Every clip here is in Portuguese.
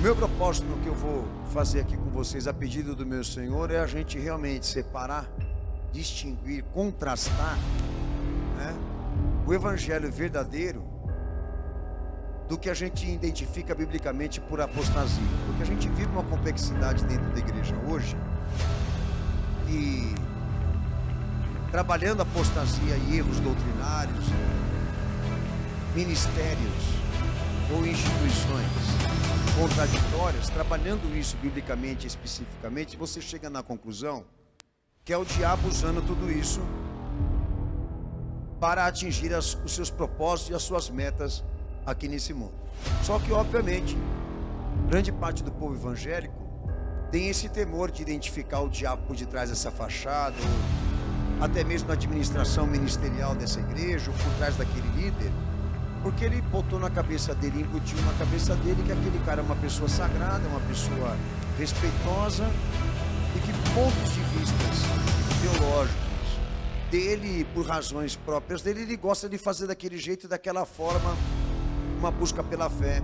meu propósito no que eu vou fazer aqui com vocês, a pedido do meu Senhor, é a gente realmente separar, distinguir, contrastar, né, o evangelho verdadeiro do que a gente identifica biblicamente por apostasia. Porque a gente vive uma complexidade dentro da igreja hoje, e trabalhando apostasia e erros doutrinários, ministérios ou instituições contraditórias, trabalhando isso biblicamente, especificamente, você chega na conclusão que é o diabo usando tudo isso para atingir os seus propósitos e as suas metas aqui nesse mundo. Só que, obviamente, grande parte do povo evangélico tem esse temor de identificar o diabo por detrás dessa fachada, ou até mesmo na administração ministerial dessa igreja, ou por trás daquele líder, porque ele botou na cabeça dele, embutiu na cabeça dele que aquele cara é uma pessoa sagrada, uma pessoa respeitosa, e que pontos de vistas teológicos dele, por razões próprias dele, ele gosta de fazer daquele jeito, daquela forma, uma busca pela fé,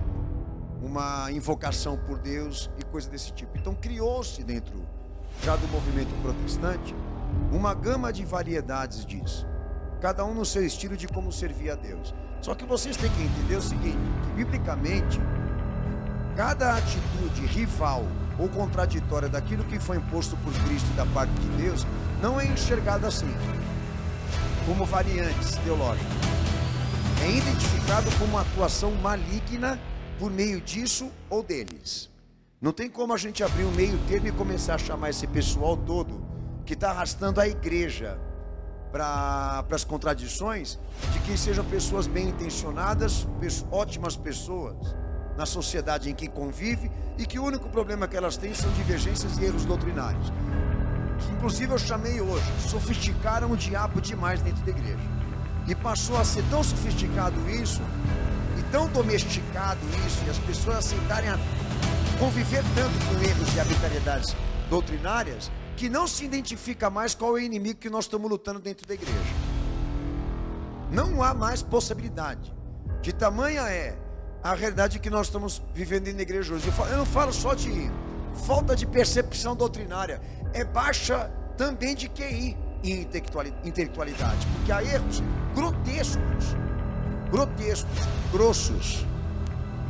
uma invocação por Deus e coisa desse tipo. Então criou-se dentro já do movimento protestante uma gama de variedades disso, cada um no seu estilo de como servir a Deus. Só que vocês têm que entender o seguinte, que biblicamente cada atitude rival ou contraditória daquilo que foi imposto por Cristo da parte de Deus não é enxergada assim, como variantes teológicas. É identificado como uma atuação maligna por meio disso ou deles. Não tem como a gente abrir um meio termo e começar a chamar esse pessoal todo que está arrastando a igreja para as contradições, de que sejam pessoas bem intencionadas, ótimas pessoas na sociedade em que convive, e que o único problema que elas têm são divergências e erros doutrinários, que inclusive eu chamei hoje, sofisticaram o diabo demais dentro da igreja, e passou a ser tão sofisticado isso, e tão domesticado isso, e as pessoas aceitarem conviver tanto com erros e arbitrariedades doutrinárias, que não se identifica mais qual é o inimigo que nós estamos lutando dentro da igreja. Não há mais possibilidade. De tamanha é a realidade que nós estamos vivendo na igreja hoje. Eu não falo só de falta de percepção doutrinária, é baixa também de QI e intelectualidade, porque há erros grotescos, grossos,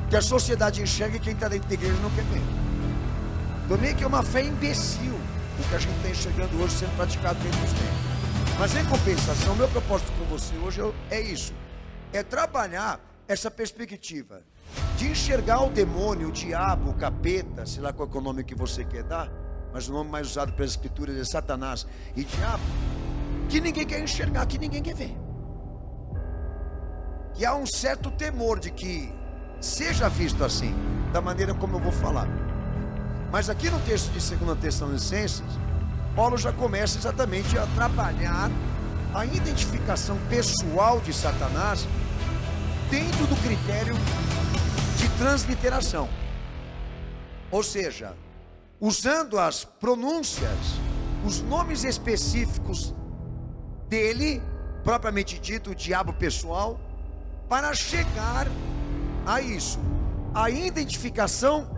que a sociedade enxerga e quem está dentro da igreja não quer ver. Também que é uma fé imbecil o que a gente está enxergando hoje sendo praticado dentro dos tempos. Mas em compensação, meu propósito com você hoje é isso, é trabalhar essa perspectiva de enxergar o demônio, o diabo, o capeta, sei lá qual é o nome que você quer dar, mas o nome mais usado pelas escrituras é Satanás e diabo, que ninguém quer enxergar, que ninguém quer ver. E há um certo temor de que seja visto assim, da maneira como eu vou falar. Mas aqui no texto de 2 Tessalonicenses, Paulo já começa exatamente a trabalhar a identificação pessoal de Satanás dentro do critério de transliteração. Ou seja, usando as pronúncias, os nomes específicos dele, propriamente dito, o diabo pessoal, para chegar a isso, a identificação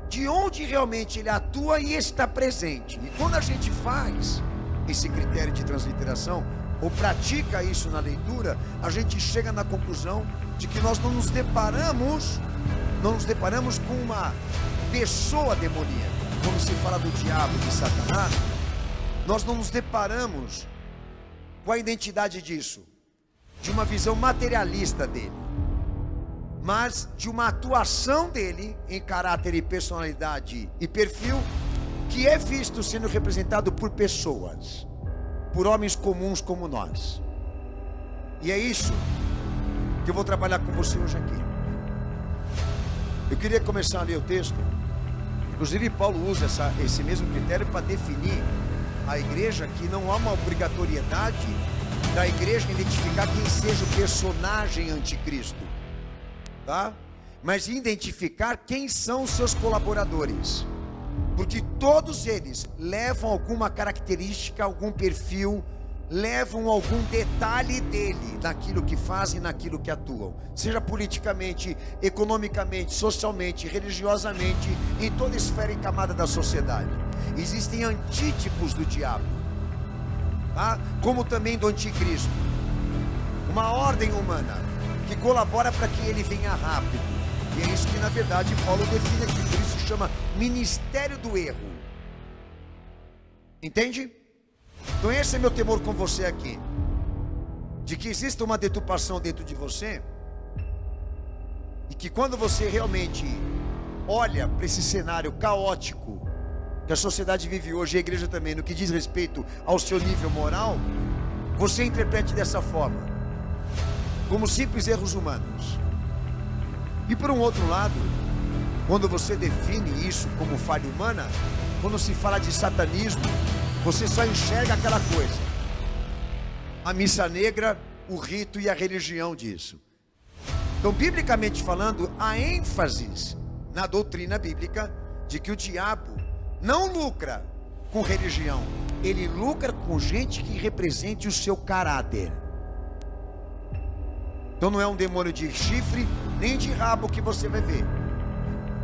de onde realmente ele atua e está presente. E quando a gente faz esse critério de transliteração, ou pratica isso na leitura, a gente chega na conclusão de que nós não nos deparamos com uma pessoa demoníaca. Quando se fala do diabo, de Satanás, nós não nos deparamos com a identidade disso, de uma visão materialista dele, mas de uma atuação dele em caráter e personalidade e perfil, que é visto sendo representado por pessoas, por homens comuns como nós. E é isso que eu vou trabalhar com você hoje aqui. Eu queria começar a ler o texto. Inclusive Paulo usa esse mesmo critério para definir a igreja, que não há uma obrigatoriedade da igreja identificar quem seja o personagem anticristo, tá? Mas identificar quem são os seus colaboradores, porque todos eles levam alguma característica, algum perfil levam algum detalhe dele naquilo que fazem, naquilo que atuam, seja politicamente, economicamente, socialmente, religiosamente, em toda esfera e camada da sociedade. Existem antítipos do diabo, tá? Como também do anticristo, uma ordem humana que colabora para que ele venha rápido. E é isso que na verdade Paulo define aqui, por isso chama ministério do erro. Entende? Então esse é meu temor com você aqui, de que exista uma deturpação dentro de você, e que quando você realmente olha para esse cenário caótico que a sociedade vive hoje, e a igreja também, no que diz respeito ao seu nível moral, você interprete dessa forma, como simples erros humanos. E por um outro lado, quando você define isso como falha humana, quando se fala de satanismo, você só enxerga aquela coisa, a missa negra, o rito e a religião disso. Então, biblicamente falando, há ênfase na doutrina bíblica de que o diabo não lucra com religião, ele lucra com gente que represente o seu caráter. Então não é um demônio de chifre nem de rabo que você vai ver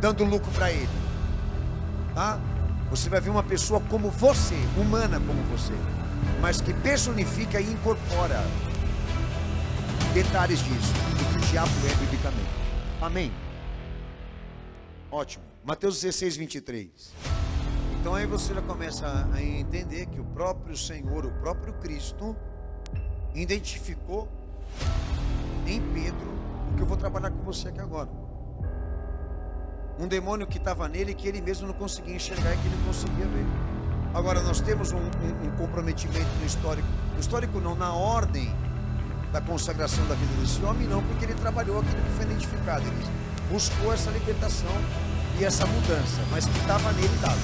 dando lucro para ele, tá? Você vai ver uma pessoa como você, humana como você, mas que personifica e incorpora detalhes disso, do que o diabo é biblicamente. Amém? Ótimo. Mateus 16, 23. Então aí você já começa a entender que o próprio Senhor, o próprio Cristo, identificou em Pedro o que eu vou trabalhar com você aqui agora. Um demônio que estava nele, que ele mesmo não conseguia enxergar e que ele não conseguia ver. Agora nós temos um comprometimento no histórico. No histórico não, na ordem da consagração da vida desse homem, não, porque ele trabalhou aquilo que foi identificado. Ele buscou essa libertação e essa mudança, mas que estava nele, estava.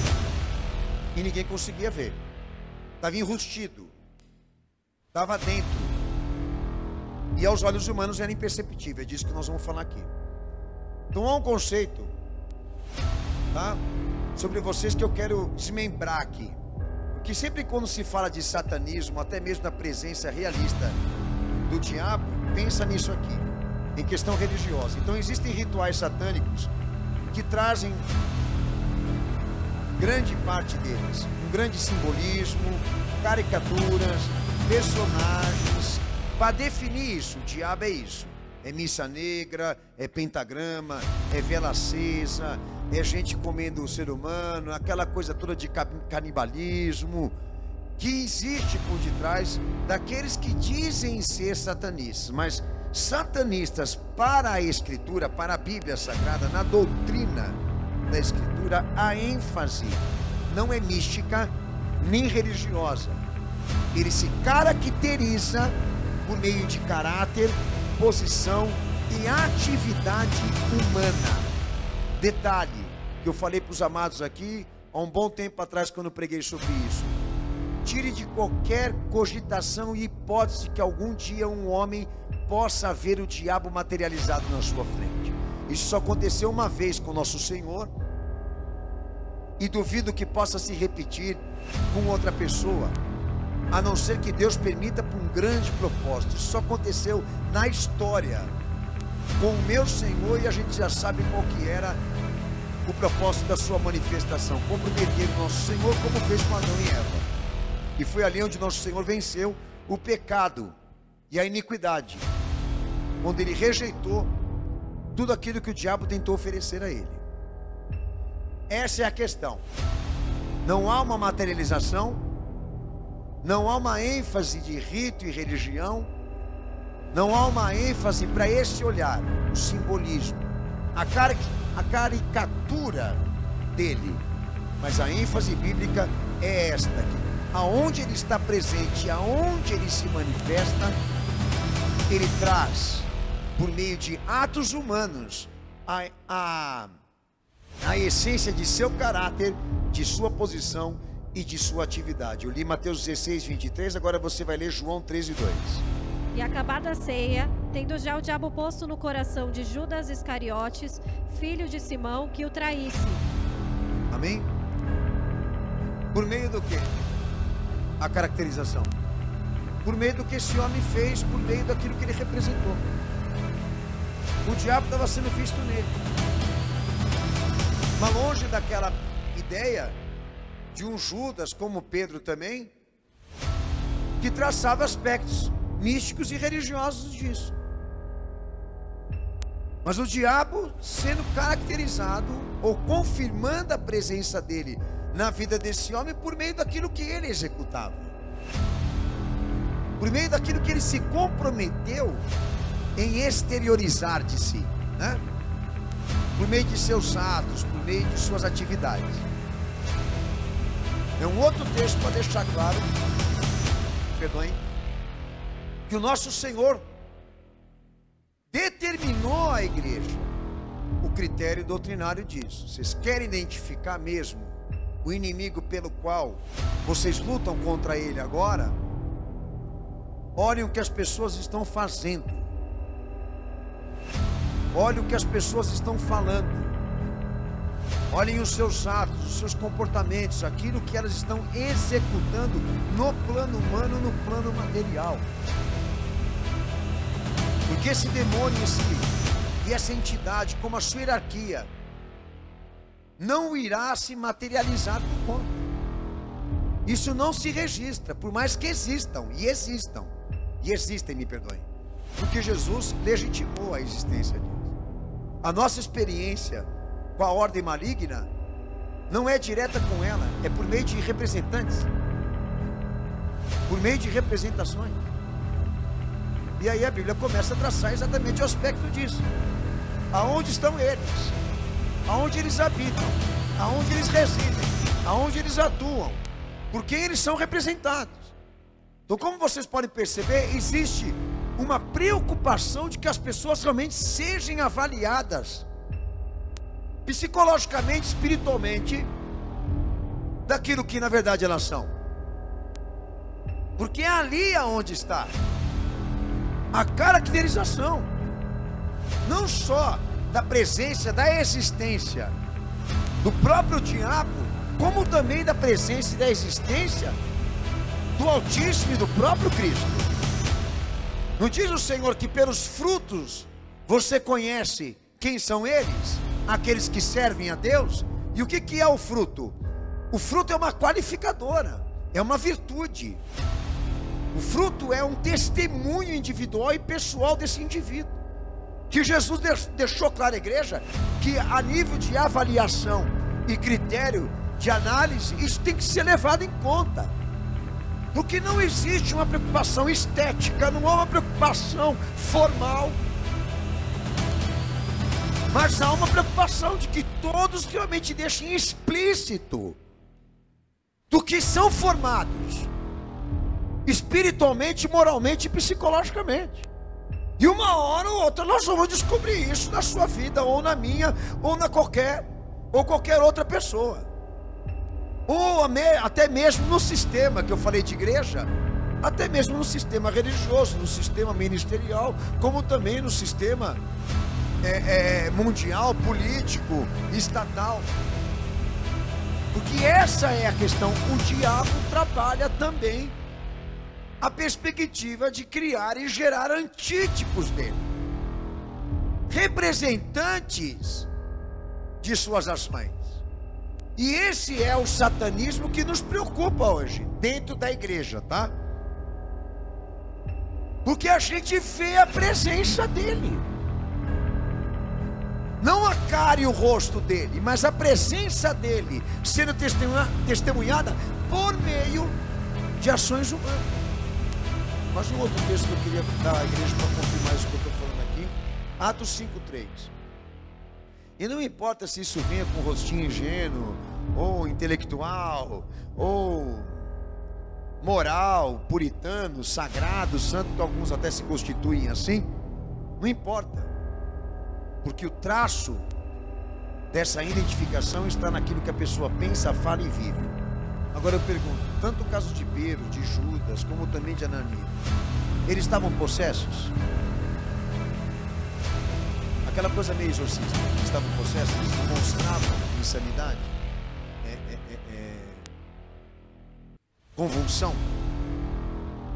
E ninguém conseguia ver. Estava enrustido. Estava dentro. E aos olhos humanos era imperceptível. É disso que nós vamos falar aqui. Então há um conceito, tá, sobre vocês que eu quero desmembrar aqui. Porque sempre quando se fala de satanismo, até mesmo da presença realista do diabo, pensa nisso aqui, em questão religiosa. Então existem rituais satânicos que trazem, grande parte deles, um grande simbolismo, caricaturas, personagens. Para definir isso, o diabo é isso. É missa negra, é pentagrama, é vela acesa, é gente comendo o ser humano, aquela coisa toda de canibalismo, que existe por detrás daqueles que dizem ser satanistas. Mas satanistas para a Escritura, para a Bíblia Sagrada, na doutrina da Escritura, a ênfase não é mística nem religiosa. Ele se caracteriza por meio de caráter, posição e atividade humana. Detalhe que eu falei para os amados aqui há um bom tempo atrás, quando eu preguei sobre isso: tire de qualquer cogitação e hipótese que algum dia um homem possa ver o diabo materializado na sua frente. Isso só aconteceu uma vez com nosso Senhor, e duvido que possa se repetir com outra pessoa, a não ser que Deus permita por um grande propósito. Isso só aconteceu na história com o meu Senhor, e a gente já sabe qual que era o propósito da sua manifestação: comprometer o nosso Senhor, como fez com Adão e Eva. E foi ali onde nosso Senhor venceu o pecado e a iniquidade, onde ele rejeitou tudo aquilo que o diabo tentou oferecer a ele. Essa é a questão. Não há uma materialização, não há uma ênfase de rito e religião, não há uma ênfase para esse olhar, o simbolismo, a caricatura dele. Mas a ênfase bíblica é esta aqui: aonde ele está presente, aonde ele se manifesta, ele traz, por meio de atos humanos, a essência de seu caráter, de sua posição e de sua atividade. Eu li Mateus 16, 23, agora você vai ler João 13, 2. E acabada a ceia, tendo já o diabo posto no coração de Judas Iscariotes, filho de Simão, que o traísse. Amém? Por meio do quê? A caracterização. por meio do que esse homem fez, por meio daquilo que ele representou. O diabo estava sendo visto nele. Mas longe daquela ideia de um Judas, como Pedro também, que traçava aspectos místicos e religiosos disso. Mas o diabo sendo caracterizado ou confirmando a presença dele na vida desse homem por meio daquilo que ele executava, por meio daquilo que ele se comprometeu em exteriorizar de si, né? Por meio de seus atos, por meio de suas atividades. É um outro texto para deixar claro, perdoem, que o nosso Senhor determinou à igreja o critério doutrinário disso. Vocês querem identificar mesmo o inimigo pelo qual vocês lutam contra ele agora? Olhem o que as pessoas estão fazendo. Olhem o que as pessoas estão falando. Olhem os seus atos, os seus comportamentos, aquilo que elas estão executando no plano humano, no plano material. Porque esse demônio e essa entidade, como a sua hierarquia, não irá se materializar por conta. Isso não se registra, por mais que existam, e existem, me perdoem, porque Jesus legitimou a existência disso. A nossa experiência com a ordem maligna não é direta com ela, é por meio de representantes, por meio de representações. E aí a Bíblia começa a traçar exatamente o aspecto disso. Aonde estão eles? Aonde eles habitam? Aonde eles residem? Aonde eles atuam? Por quem eles são representados? Então, como vocês podem perceber, existe uma preocupação de que as pessoas realmente sejam avaliadas psicologicamente, espiritualmente, daquilo que na verdade elas são. Porque é ali aonde está a caracterização, não só da presença, da existência do próprio diabo, como também da presença e da existência do Altíssimo e do próprio Cristo. Não diz o Senhor que pelos frutos você conhece quem são eles? Aqueles que servem a Deus. E o que é o fruto? O fruto é uma qualificadora, é uma virtude. O fruto é um testemunho individual e pessoal desse indivíduo, que Jesus deixou claro à igreja, que a nível de avaliação e critério de análise, isso tem que ser levado em conta. Porque não existe uma preocupação estética, não há uma preocupação formal, mas há uma preocupação de que todos realmente deixem explícito do que são formados espiritualmente, moralmente e psicologicamente. E uma hora ou outra nós vamos descobrir isso na sua vida, ou na minha, ou na qualquer outra pessoa, ou até mesmo no sistema que eu falei de igreja, até mesmo no sistema religioso, no sistema ministerial, como também no sistema mundial, político, estatal. Porque essa é a questão. O diabo trabalha também a perspectiva de criar e gerar antítipos dele, representantes de suas ações. E esse é o satanismo que nos preocupa hoje, dentro da igreja, tá? Porque a gente vê a presença dele, não a cara e o rosto dele, mas a presença dele sendo testemunhada por meio de ações humanas. Mas um outro texto que eu queria dar à igreja para confirmar isso que eu estou falando aqui, Atos 5:3. E não importa se isso venha com um rostinho ingênuo, ou intelectual, ou moral, puritano, sagrado, santo, que alguns até se constituem assim, não importa, porque o traço dessa identificação está naquilo que a pessoa pensa, fala e vive. Agora eu pergunto, tanto o caso de Pedro, de Judas, como também de Ananias, eles estavam possessos? Aquela coisa meio exorcista, eles estavam possessos, eles demonstravam insanidade, convulsão?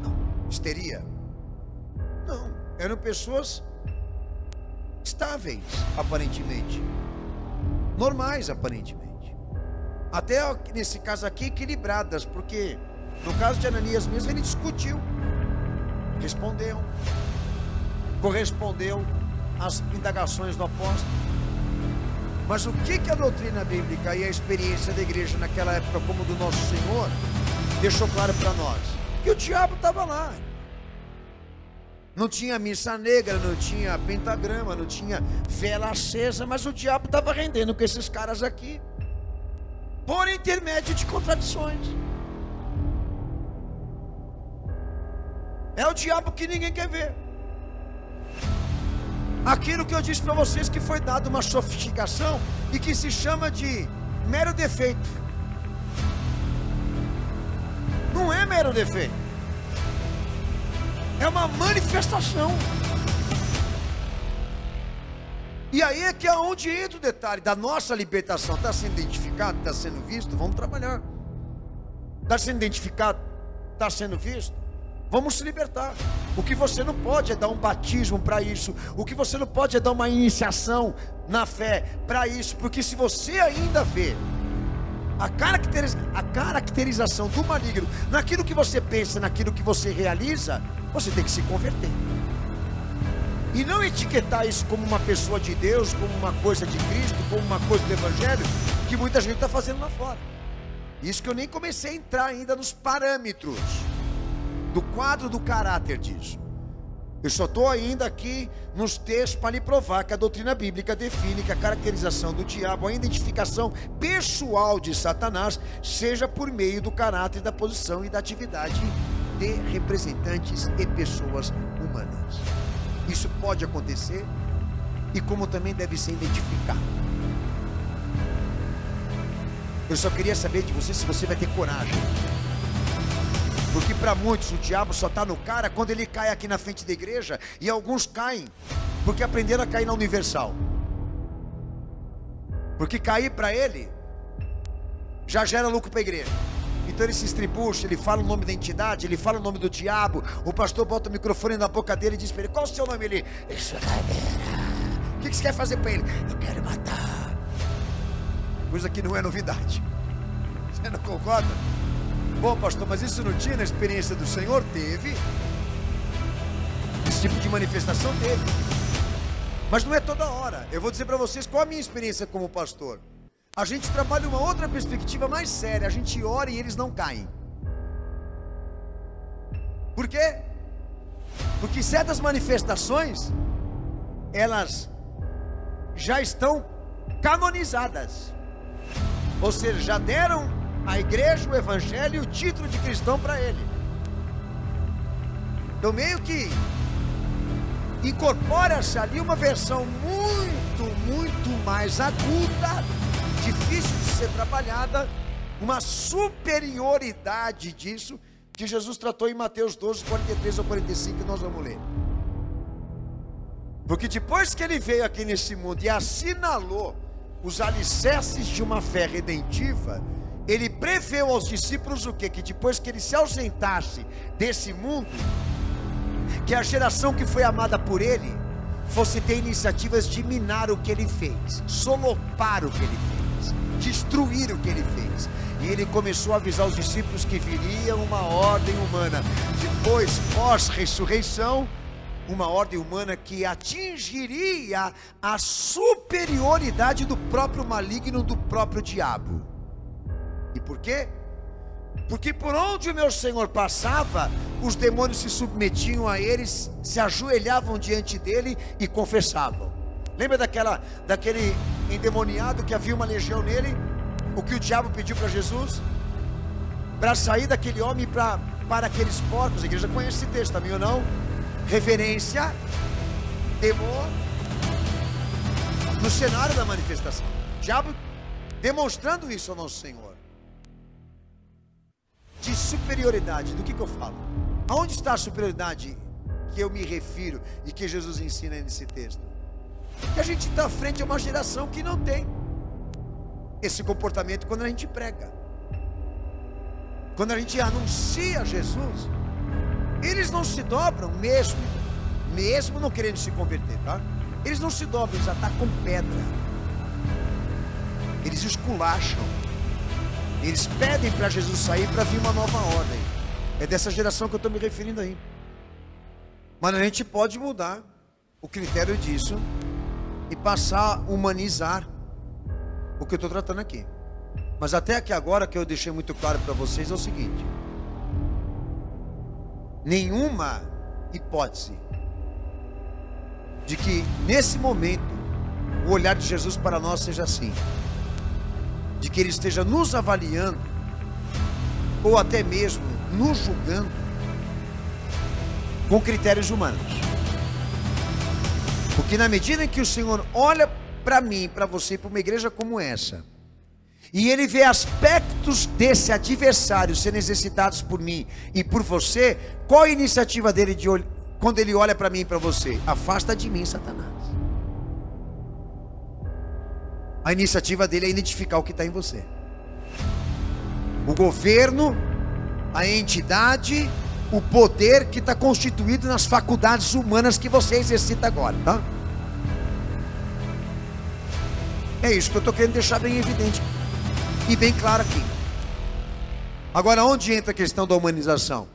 Não. histeria. Não, eram pessoas estáveis, aparentemente, normais, aparentemente, até nesse caso aqui, equilibradas, porque no caso de Ananias mesmo, ele discutiu, correspondeu às indagações do apóstolo. Mas o que a doutrina bíblica e a experiência da igreja naquela época, como do nosso Senhor, deixou claro para nós? Que o diabo estava lá. Não tinha missa negra, não tinha pentagrama, não tinha vela acesa, mas o diabo estava rendendo com esses caras aqui, por intermédio de contradições. É o diabo que ninguém quer ver. Aquilo que eu disse para vocês, que foi dado uma sofisticação e que se chama de mero defeito. Não é mero defeito, é uma manifestação. E aí é que é onde entra o detalhe da nossa libertação. Está sendo identificado, está sendo visto, vamos trabalhar. Está sendo identificado, está sendo visto, vamos se libertar. O que você não pode é dar um batismo para isso. O que você não pode é dar uma iniciação na fé para isso. Porque se você ainda vê a caracterização do maligno naquilo que você pensa, naquilo que você realiza, você tem que se converter. E não etiquetar isso como uma pessoa de Deus, como uma coisa de Cristo, como uma coisa do Evangelho, que muita gente está fazendo lá fora. Isso que eu nem comecei a entrar ainda nos parâmetros do quadro do caráter disso. Eu só estou ainda aqui nos textos para lhe provar que a doutrina bíblica define que a caracterização do diabo, a identificação pessoal de Satanás, seja por meio do caráter, da posição e da atividade de representantes e pessoas humanas. Isso pode acontecer, e como também deve ser identificado. Eu só queria saber de você se você vai ter coragem. Porque para muitos o diabo só está no cara quando ele cai aqui na frente da igreja. E alguns caem porque aprenderam a cair na Universal. Porque cair para ele já gera lucro para a igreja. Então ele se estribucha, ele fala o nome da entidade, ele fala o nome do diabo. O pastor bota o microfone na boca dele e diz para ele: qual o seu nome? Ele: isso é caveira. O que você quer fazer para ele? Eu quero matar. Coisa que não é novidade. Você não concorda? Bom, pastor, mas isso não tinha na experiência do Senhor? Teve. Esse tipo de manifestação teve. Mas não é toda hora. Eu vou dizer para vocês qual a minha experiência como pastor. A gente trabalha uma outra perspectiva mais séria. A gente ora e eles não caem. Por quê? Porque certas manifestações, elas já estão canonizadas. Ou seja, já deram a igreja, o evangelho e o título de cristão para ele. Então meio que incorpora-se ali uma versão muito mais aguda, difícil de ser trabalhada, uma superioridade disso, que Jesus tratou em Mateus 12, 43 ou 45, que nós vamos ler. Porque depois que ele veio aqui nesse mundo e assinalou os alicerces de uma fé redentiva, ele preveu aos discípulos o quê? Que depois que ele se ausentasse desse mundo, que a geração que foi amada por ele fosse ter iniciativas de minar o que ele fez, solopar o que ele fez, destruir o que ele fez. E ele começou a avisar os discípulos que viria uma ordem humana, depois, pós-ressurreição, uma ordem humana que atingiria a superioridade do próprio maligno, do próprio diabo. E por quê? Porque por onde o meu Senhor passava, os demônios se submetiam a eles, se ajoelhavam diante dele e confessavam. Lembra daquele endemoniado que havia uma legião nele? O que o diabo pediu para Jesus? Para sair daquele homem para aqueles porcos. A igreja conhece esse texto também ou não? Reverência, temor, no cenário da manifestação. O diabo demonstrando isso ao nosso Senhor. De superioridade, do que eu falo? Aonde está a superioridade que eu me refiro e que Jesus ensina nesse texto? Que a gente está frente a uma geração que não tem esse comportamento quando a gente prega. Quando a gente anuncia Jesus, eles não se dobram mesmo não querendo se converter, tá? Eles não se dobram, eles atacam pedra. Eles esculacham. Eles pedem para Jesus sair para vir uma nova ordem. É dessa geração que eu estou me referindo aí. Mas a gente pode mudar o critério disso e passar a humanizar o que eu estou tratando aqui. Mas até aqui agora, que eu deixei muito claro para vocês, é o seguinte: nenhuma hipótese de que nesse momento o olhar de Jesus para nós seja assim, de que Ele esteja nos avaliando ou até mesmo nos julgando com critérios humanos. Porque na medida em que o Senhor olha para mim, para você, para uma igreja como essa, e Ele vê aspectos desse adversário ser necessitados por mim e por você, qual a iniciativa dele quando Ele olha para mim e para você? Afasta de mim, Satanás. A iniciativa dele é identificar o que está em você. O governo, a entidade, o poder que está constituído nas faculdades humanas que você exercita agora, tá? É isso que eu estou querendo deixar bem evidente e bem claro aqui. Agora, onde entra a questão da humanização?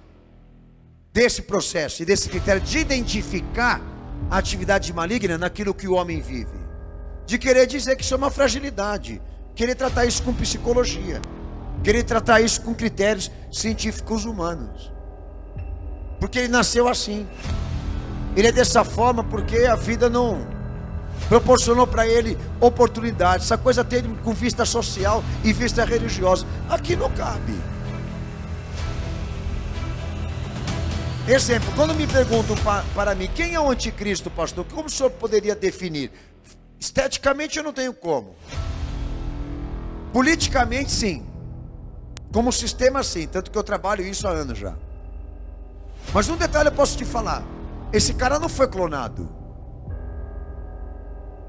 Desse processo e desse critério de identificar a atividade maligna naquilo que o homem vive. De querer dizer que isso é uma fragilidade, querer tratar isso com psicologia, querer tratar isso com critérios científicos humanos. Porque ele nasceu assim. Ele é dessa forma porque a vida não proporcionou para ele oportunidades. Essa coisa tem com vista social e vista religiosa. Aqui não cabe. Exemplo, quando me perguntam para mim, quem é o anticristo, pastor? Como o senhor poderia definir? Esteticamente eu não tenho como. Politicamente sim. Como sistema sim, tanto que eu trabalho isso há anos já. Mas um detalhe eu posso te falar: esse cara não foi clonado,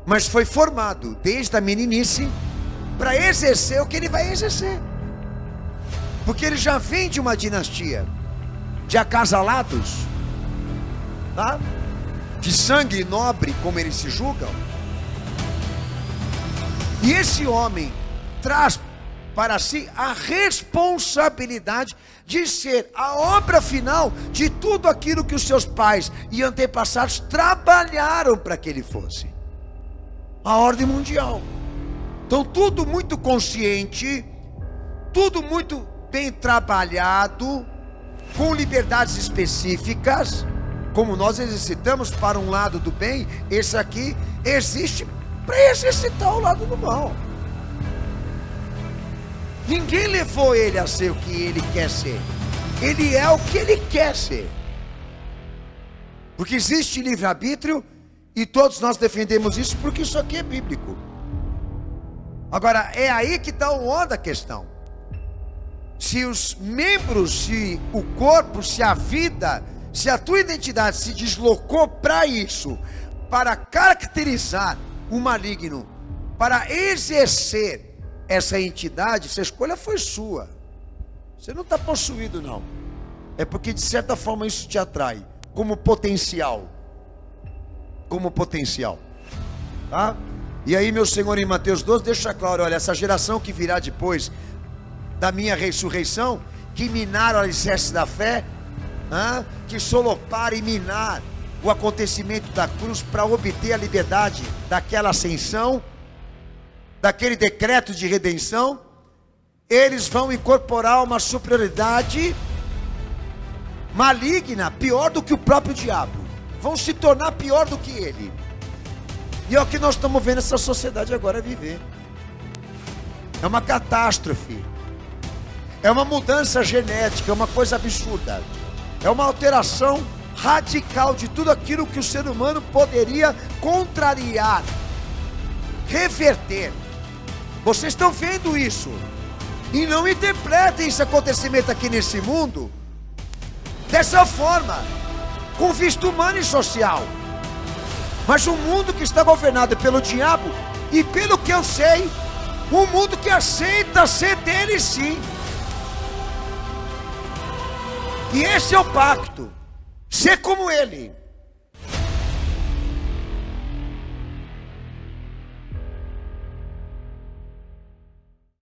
mas foi formado desde a meninice para exercer o que ele vai exercer. Porque ele já vem de uma dinastia de acasalados, tá? De sangue nobre, como eles se julgam. E esse homem traz para si a responsabilidade de ser a obra final de tudo aquilo que os seus pais e antepassados trabalharam para que ele fosse. A ordem mundial. Então tudo muito consciente, tudo muito bem trabalhado, com liberdades específicas, como nós exercitamos para um lado do bem, esse aqui existe para exercitar o lado do mal. Ninguém levou ele a ser o que ele quer ser. Ele é o que ele quer ser. Porque existe livre-arbítrio e todos nós defendemos isso porque isso aqui é bíblico. Agora, é aí que está o ó da questão. Se os membros, se o corpo, se a vida, se a tua identidade se deslocou para isso, para caracterizar o maligno, para exercer essa entidade, essa escolha foi sua. Você não está possuído não. É porque de certa forma isso te atrai como potencial. Como potencial, tá? E aí, meu Senhor, em Mateus 12 deixa claro: olha, essa geração que virá depois da minha ressurreição, que minar o alicerce da fé, que solopar e minar o acontecimento da cruz para obter a liberdade daquela ascensão, daquele decreto de redenção, eles vão incorporar uma superioridade maligna, pior do que o próprio diabo. Vão se tornar pior do que ele. E é o que nós estamos vendo essa sociedade agora viver. É uma catástrofe. É uma mudança genética, é uma coisa absurda. É uma alteração radical de tudo aquilo que o ser humano poderia contrariar, reverter. Vocês estão vendo isso. E não interpretem esse acontecimento aqui nesse mundo dessa forma, com vista humana e social. Mas um mundo que está governado pelo diabo, e pelo que eu sei, um mundo que aceita ser dele sim. E esse é o pacto. ser como ele.